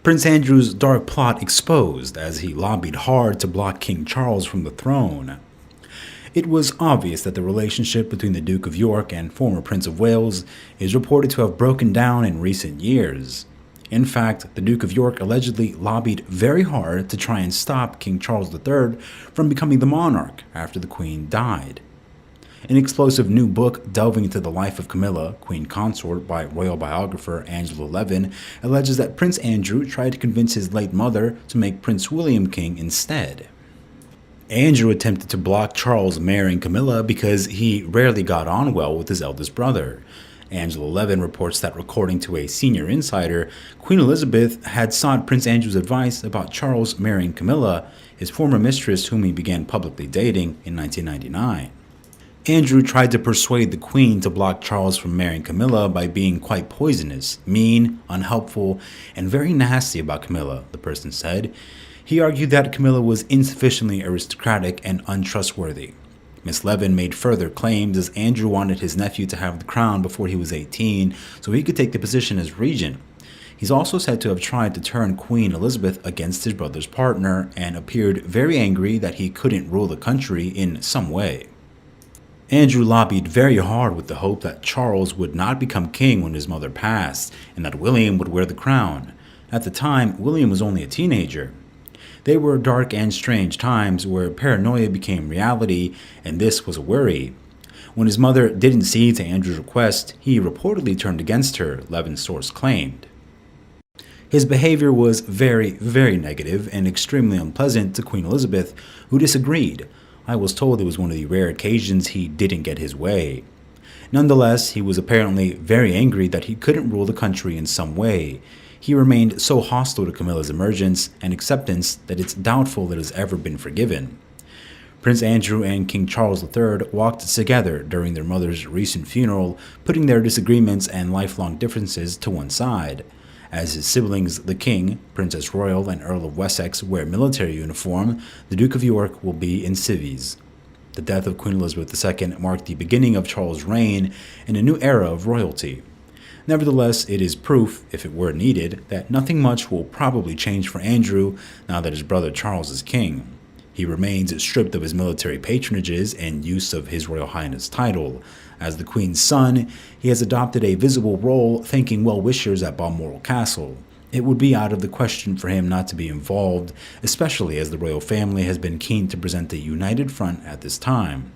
Prince Andrew's dark plot exposed as he lobbied hard to block King Charles from the throne. It was obvious that the relationship between the Duke of York and former Prince of Wales is reported to have broken down in recent years. In fact, the Duke of York allegedly lobbied very hard to try and stop King Charles III from becoming the monarch after the Queen died. An explosive new book delving into the life of Camilla, Queen Consort, by royal biographer Angela Levin, alleges that Prince Andrew tried to convince his late mother to make Prince William king instead. Andrew attempted to block Charles marrying Camilla because he rarely got on well with his eldest brother. Angela Levin reports that, according to a senior insider, Queen Elizabeth had sought Prince Andrew's advice about Charles marrying Camilla, his former mistress whom he began publicly dating in 1999. Andrew tried to persuade the Queen to block Charles from marrying Camilla by being quite poisonous, mean, unhelpful, and very nasty about Camilla, the person said. He argued that Camilla was insufficiently aristocratic and untrustworthy. Miss Levin made further claims as Andrew wanted his nephew to have the crown before he was 18 so he could take the position as regent. He's also said to have tried to turn Queen Elizabeth against his brother's partner and appeared very angry that he couldn't rule the country in some way. Andrew lobbied very hard with the hope that Charles would not become king when his mother passed and that William would wear the crown. At the time, William was only a teenager. They were dark and strange times where paranoia became reality, and this was a worry. When his mother didn't cede to Andrew's request, he reportedly turned against her, Levin's source claimed. His behavior was very, very negative and extremely unpleasant to Queen Elizabeth, who disagreed. I was told it was one of the rare occasions he didn't get his way. Nonetheless, he was apparently very angry that he couldn't rule the country in some way. He remained so hostile to Camilla's emergence and acceptance that it's doubtful that it has ever been forgiven. Prince Andrew and King Charles III walked together during their mother's recent funeral, putting their disagreements and lifelong differences to one side. As his siblings, the King, Princess Royal, and Earl of Wessex wear military uniform, the Duke of York will be in civvies. The death of Queen Elizabeth II marked the beginning of Charles' reign and a new era of royalty. Nevertheless, it is proof, if it were needed, that nothing much will probably change for Andrew now that his brother Charles is king. He remains stripped of his military patronages and use of His Royal Highness title. As the Queen's son, he has adopted a visible role thanking well-wishers at Balmoral Castle. It would be out of the question for him not to be involved, especially as the royal family has been keen to present a united front at this time.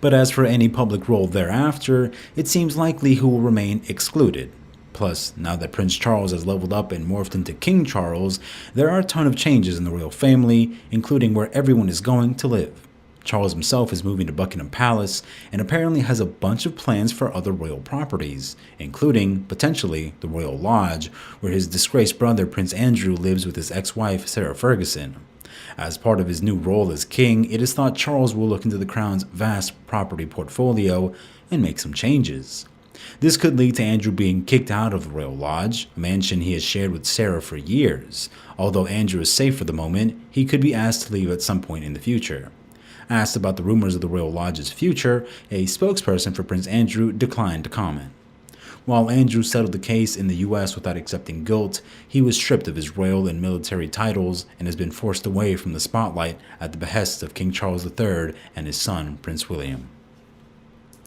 But as for any public role thereafter, it seems likely he will remain excluded. Plus, now that Prince Charles has leveled up and morphed into King Charles, there are a ton of changes in the royal family, including where everyone is going to live. Charles himself is moving to Buckingham Palace and apparently has a bunch of plans for other royal properties, including, potentially, the Royal Lodge, where his disgraced brother Prince Andrew lives with his ex-wife Sarah Ferguson. As part of his new role as king, it is thought Charles will look into the crown's vast property portfolio and make some changes. This could lead to Andrew being kicked out of the Royal Lodge, a mansion he has shared with Sarah for years. Although Andrew is safe for the moment, he could be asked to leave at some point in the future. Asked about the rumors of the Royal Lodge's future, a spokesperson for Prince Andrew declined to comment. While Andrew settled the case in the U.S. without accepting guilt, he was stripped of his royal and military titles and has been forced away from the spotlight at the behest of King Charles III and his son, Prince William.